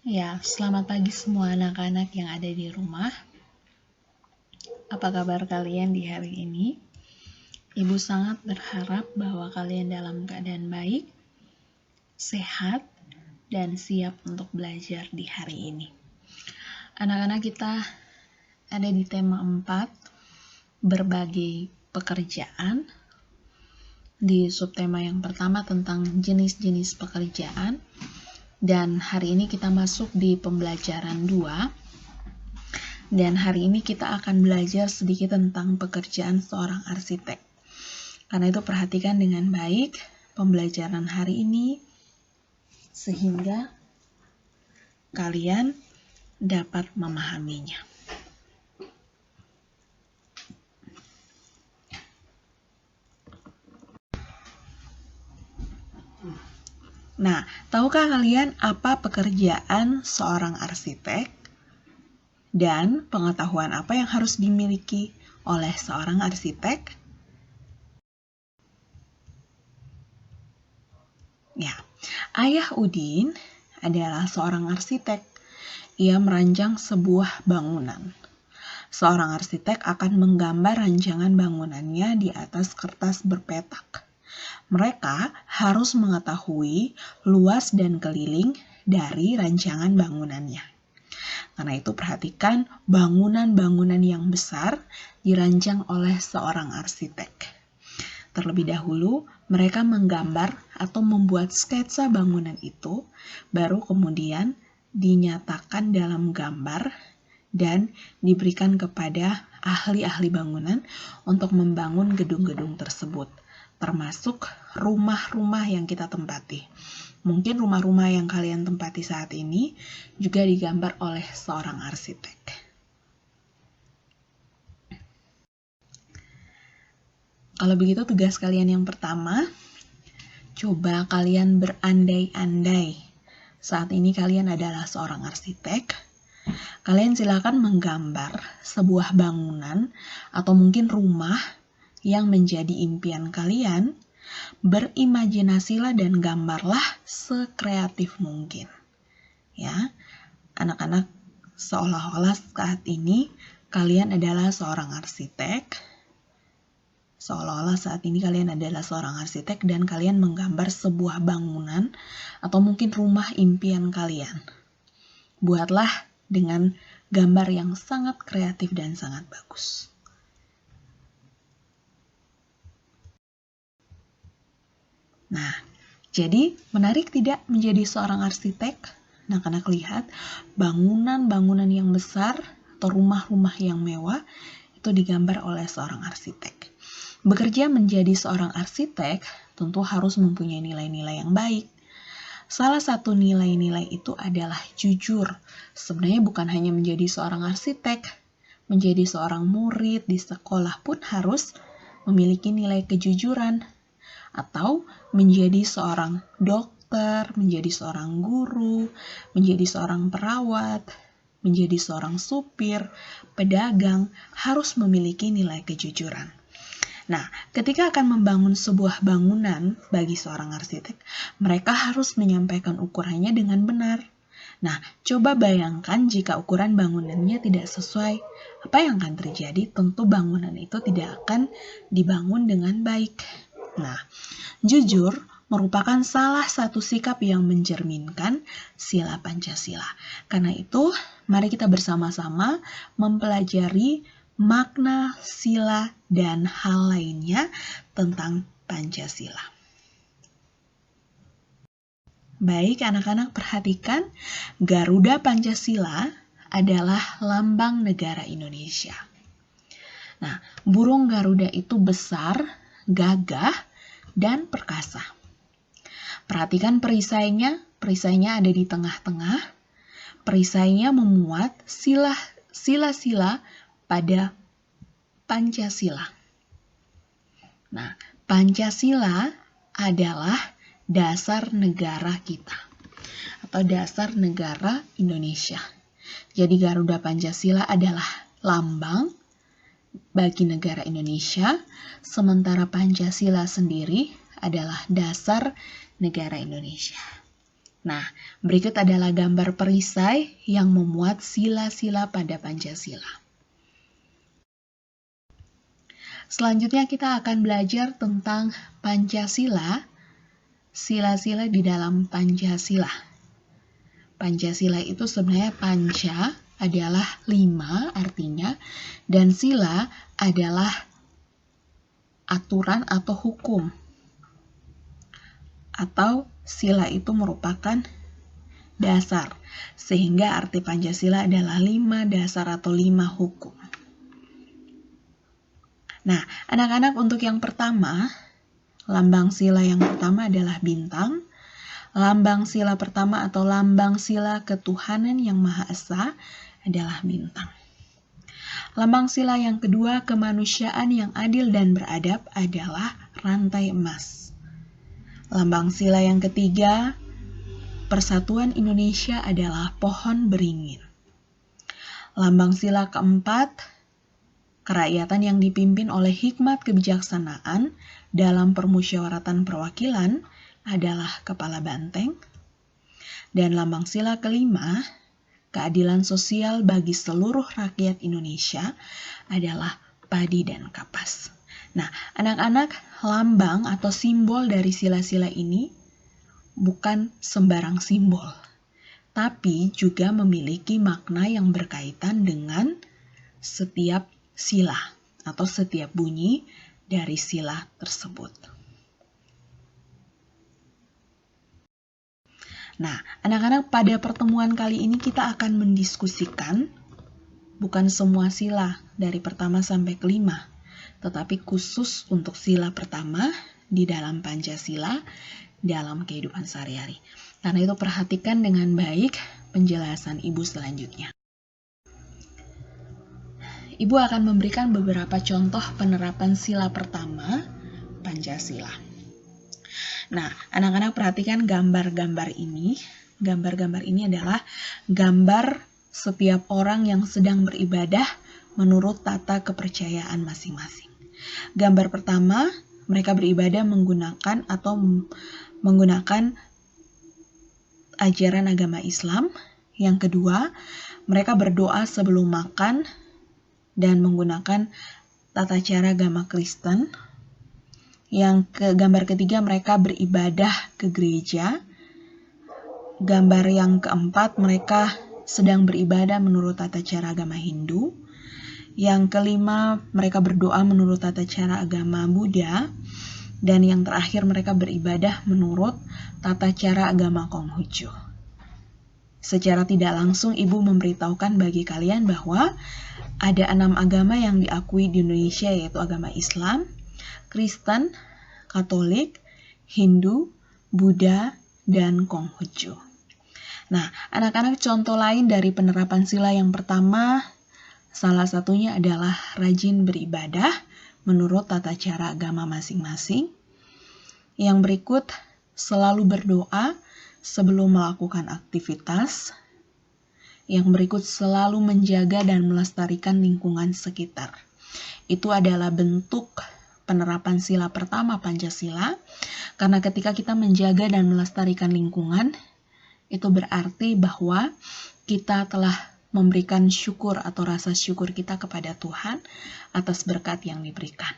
Ya, selamat pagi semua anak-anak yang ada di rumah. Apa kabar kalian di hari ini? Ibu sangat berharap bahwa kalian dalam keadaan baik, sehat, dan siap untuk belajar di hari ini. Anak-anak, kita ada di tema 4, berbagai pekerjaan. Di subtema yang pertama tentang jenis-jenis pekerjaan. Dan hari ini kita masuk di pembelajaran 2. Dan hari ini kita akan belajar sedikit tentang pekerjaan seorang arsitek. Karena itu perhatikan dengan baik pembelajaran hari ini sehingga kalian dapat memahaminya. Nah, tahukah kalian apa pekerjaan seorang arsitek? Dan pengetahuan apa yang harus dimiliki oleh seorang arsitek? Ya, Ayah Udin adalah seorang arsitek. Ia merancang sebuah bangunan. Seorang arsitek akan menggambar rancangan bangunannya di atas kertas berpetak. Mereka harus mengetahui luas dan keliling dari rancangan bangunannya. Karena itu perhatikan bangunan-bangunan yang besar dirancang oleh seorang arsitek. Terlebih dahulu, mereka menggambar atau membuat sketsa bangunan itu, baru kemudian dinyatakan dalam gambar dan diberikan kepada ahli-ahli bangunan untuk membangun gedung-gedung tersebut, termasuk rumah-rumah yang kita tempati. Mungkin rumah-rumah yang kalian tempati saat ini juga digambar oleh seorang arsitek. Kalau begitu tugas kalian yang pertama, coba kalian berandai-andai. Saat ini kalian adalah seorang arsitek. Kalian silakan menggambar sebuah bangunan atau mungkin rumah yang menjadi impian kalian. Berimajinasilah dan gambarlah sekreatif mungkin. Ya, anak-anak, seolah-olah saat ini kalian adalah seorang arsitek. Seolah-olah saat ini kalian adalah seorang arsitek dan kalian menggambar sebuah bangunan atau mungkin rumah impian kalian. Buatlah dengan gambar yang sangat kreatif dan sangat bagus. Nah, jadi menarik tidak menjadi seorang arsitek? Anak-anak lihat bangunan-bangunan yang besar atau rumah-rumah yang mewah itu digambar oleh seorang arsitek. Bekerja menjadi seorang arsitek tentu harus mempunyai nilai-nilai yang baik. Salah satu nilai-nilai itu adalah jujur. Sebenarnya bukan hanya menjadi seorang arsitek, menjadi seorang murid di sekolah pun harus memiliki nilai kejujuran. Atau menjadi seorang dokter, menjadi seorang guru, menjadi seorang perawat, menjadi seorang supir, pedagang, harus memiliki nilai kejujuran. Nah, ketika akan membangun sebuah bangunan bagi seorang arsitek, mereka harus menyampaikan ukurannya dengan benar. Nah, coba bayangkan jika ukuran bangunannya tidak sesuai. Apa yang akan terjadi? Tentu bangunan itu tidak akan dibangun dengan baik. Nah, jujur merupakan salah satu sikap yang mencerminkan sila Pancasila. Karena itu, mari kita bersama-sama mempelajari makna sila dan hal lainnya tentang Pancasila. Baik, anak-anak perhatikan, Garuda Pancasila adalah lambang negara Indonesia. Nah, burung Garuda itu besar, gagah, dan perkasa. Perhatikan perisainya ada di tengah-tengah. Perisainya memuat sila-sila pada Pancasila. Nah, Pancasila adalah dasar negara kita atau dasar negara Indonesia. Jadi Garuda Pancasila adalah lambang bagi negara Indonesia, sementara Pancasila sendiri adalah dasar negara Indonesia. Nah, berikut adalah gambar perisai yang memuat sila-sila pada Pancasila. Selanjutnya kita akan belajar tentang Pancasila, sila-sila di dalam Pancasila. Pancasila itu sebenarnya panca adalah 5 artinya, dan sila adalah aturan atau hukum. Atau sila itu merupakan dasar, sehingga arti Pancasila adalah 5 dasar atau 5 hukum. Nah, anak-anak, untuk yang pertama, lambang sila yang pertama adalah bintang. Lambang sila pertama atau lambang sila ketuhanan yang Maha Esa adalah bintang. Lambang sila yang kedua, kemanusiaan yang adil dan beradab, adalah rantai emas. Lambang sila yang ketiga, persatuan Indonesia, adalah pohon beringin. Lambang sila keempat, kerakyatan yang dipimpin oleh hikmat kebijaksanaan dalam permusyawaratan perwakilan, adalah kepala banteng. Dan lambang sila kelima, keadilan sosial bagi seluruh rakyat Indonesia, adalah padi dan kapas. Nah, anak-anak, lambang atau simbol dari sila-sila ini bukan sembarang simbol, tapi juga memiliki makna yang berkaitan dengan setiap sila atau setiap bunyi dari sila tersebut. Nah, anak-anak, pada pertemuan kali ini kita akan mendiskusikan bukan semua sila dari pertama sampai kelima, tetapi khusus untuk sila pertama di dalam Pancasila dalam kehidupan sehari-hari. Karena itu perhatikan dengan baik penjelasan Ibu selanjutnya. Ibu akan memberikan beberapa contoh penerapan sila pertama Pancasila. Nah, anak-anak perhatikan gambar-gambar ini. Gambar-gambar ini adalah gambar setiap orang yang sedang beribadah menurut tata kepercayaan masing-masing. Gambar pertama, mereka beribadah menggunakan ajaran agama Islam. Yang kedua, mereka berdoa sebelum makan dan menggunakan tata cara agama Kristen. Gambar ketiga, mereka beribadah ke gereja. Gambar yang keempat, mereka sedang beribadah menurut tata cara agama Hindu. Yang kelima, mereka berdoa menurut tata cara agama Buddha. Dan yang terakhir, mereka beribadah menurut tata cara agama Konghucu. Secara tidak langsung, Ibu memberitahukan bagi kalian bahwa ada 6 agama yang diakui di Indonesia, yaitu agama Islam, Kristen, Katolik, Hindu, Buddha, dan Konghucu. Nah, anak-anak, contoh lain dari penerapan sila yang pertama, salah satunya adalah rajin beribadah menurut tata cara agama masing-masing. Yang berikut, selalu berdoa sebelum melakukan aktivitas. Yang berikut, selalu menjaga dan melestarikan lingkungan sekitar. Itu adalah bentuk penerapan sila pertama Pancasila, karena ketika kita menjaga dan melestarikan lingkungan, itu berarti bahwa kita telah memberikan syukur atau rasa syukur kita kepada Tuhan atas berkat yang diberikan.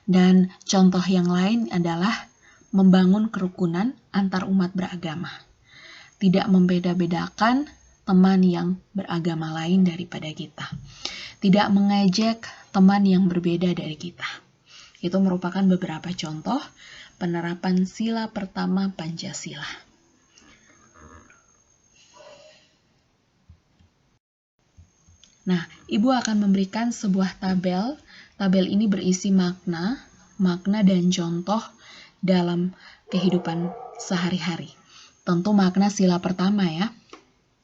Dan contoh yang lain adalah membangun kerukunan antar umat beragama. Tidak membeda-bedakan teman yang beragama lain daripada kita. Tidak mengejek teman yang berbeda dari kita. Itu merupakan beberapa contoh penerapan sila pertama Pancasila. Nah, Ibu akan memberikan sebuah tabel. Tabel ini berisi makna dan contoh dalam kehidupan sehari-hari. Tentu makna sila pertama ya.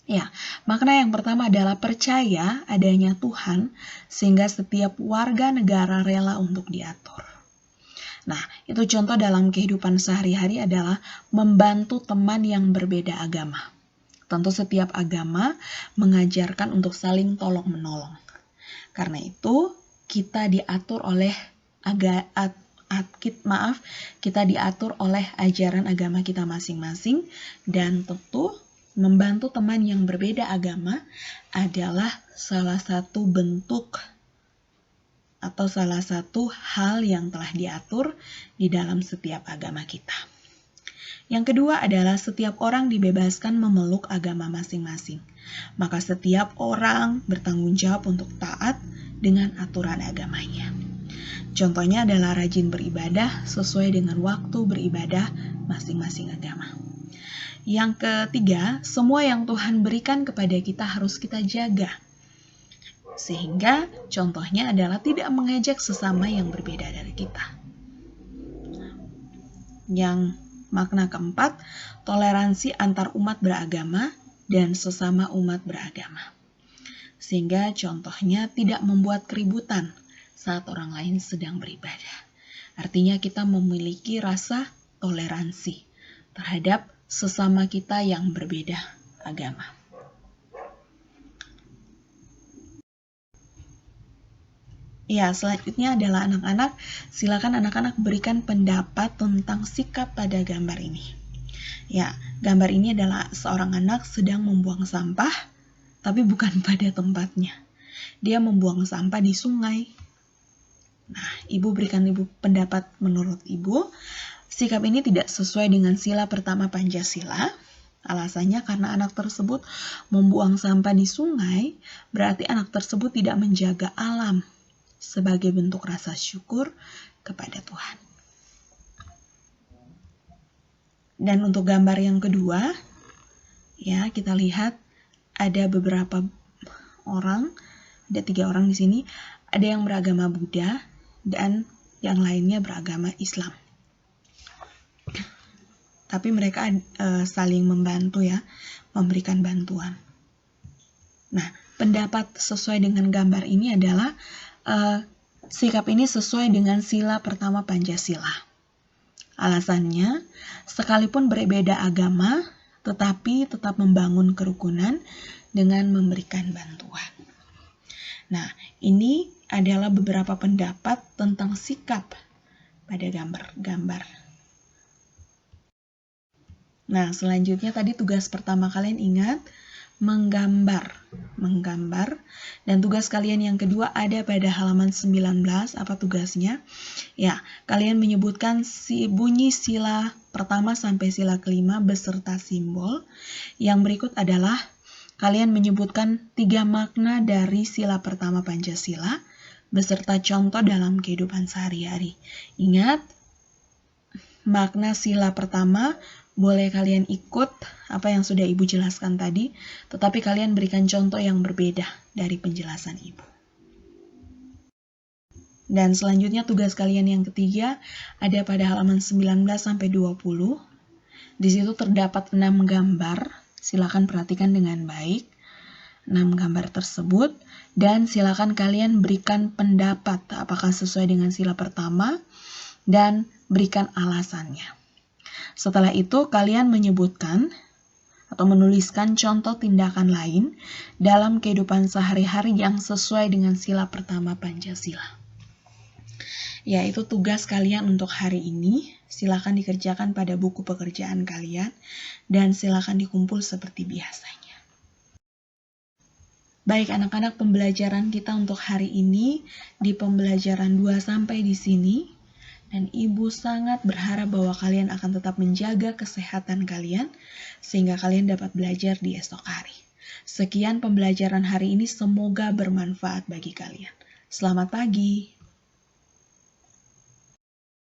Ya, makna yang pertama adalah percaya adanya Tuhan sehingga setiap warga negara rela untuk diatur. Nah, itu contoh dalam kehidupan sehari-hari adalah membantu teman yang berbeda agama. Tentu setiap agama mengajarkan untuk saling tolong-menolong. Karena itu, kita diatur oleh kita diatur oleh ajaran agama kita masing-masing, dan tentu membantu teman yang berbeda agama adalah salah satu bentuk atau salah satu hal yang telah diatur di dalam setiap agama kita. Yang kedua adalah setiap orang dibebaskan memeluk agama masing-masing. Maka setiap orang bertanggung jawab untuk taat dengan aturan agamanya. Contohnya adalah rajin beribadah sesuai dengan waktu beribadah masing-masing agama. Yang ketiga, semua yang Tuhan berikan kepada kita harus kita jaga. Sehingga contohnya adalah tidak mengejek sesama yang berbeda dari kita. Yang makna keempat, toleransi antar umat beragama dan sesama umat beragama. Sehingga contohnya tidak membuat keributan saat orang lain sedang beribadah. Artinya kita memiliki rasa toleransi terhadap sesama kita yang berbeda agama. Ya, selanjutnya adalah anak-anak. Silakan anak-anak berikan pendapat tentang sikap pada gambar ini. Ya, gambar ini adalah seorang anak sedang membuang sampah, tapi bukan pada tempatnya. Dia membuang sampah di sungai. Nah, ibu berikan pendapat menurut ibu. Sikap ini tidak sesuai dengan sila pertama Pancasila. Alasannya karena anak tersebut membuang sampah di sungai, berarti anak tersebut tidak menjaga alam sebagai bentuk rasa syukur kepada Tuhan. Dan untuk gambar yang kedua, ya kita lihat ada beberapa orang, ada 3 orang di sini, ada yang beragama Buddha dan yang lainnya beragama Islam. Tapi mereka saling membantu ya, memberikan bantuan. Nah, pendapat sesuai dengan gambar ini adalah sikap ini sesuai dengan sila pertama Pancasila. Alasannya, sekalipun berbeda agama, tetapi tetap membangun kerukunan dengan memberikan bantuan. Nah, ini adalah beberapa pendapat tentang sikap pada gambar-gambar. Nah, selanjutnya tadi tugas pertama kalian ingat, menggambar. Dan tugas kalian yang kedua ada pada halaman 19, apa tugasnya? Ya, kalian menyebutkan bunyi sila pertama sampai sila kelima beserta simbol. Yang berikut adalah kalian menyebutkan 3 makna dari sila pertama Pancasila beserta contoh dalam kehidupan sehari-hari. Ingat, makna sila pertama boleh kalian ikut apa yang sudah ibu jelaskan tadi, tetapi kalian berikan contoh yang berbeda dari penjelasan ibu. Dan selanjutnya tugas kalian yang ketiga ada pada halaman 19 sampai 20. Di situ terdapat 6 gambar. Silakan perhatikan dengan baik 6 gambar tersebut dan silakan kalian berikan pendapat apakah sesuai dengan sila pertama dan berikan alasannya. Setelah itu kalian menyebutkan atau menuliskan contoh tindakan lain dalam kehidupan sehari-hari yang sesuai dengan sila pertama Pancasila. Ya, itu tugas kalian untuk hari ini. Silakan dikerjakan pada buku pekerjaan kalian dan silakan dikumpul seperti biasanya. Baik anak-anak, pembelajaran kita untuk hari ini di pembelajaran 2 sampai di sini. Dan ibu sangat berharap bahwa kalian akan tetap menjaga kesehatan kalian sehingga kalian dapat belajar di esok hari. Sekian pembelajaran hari ini, semoga bermanfaat bagi kalian. Selamat pagi.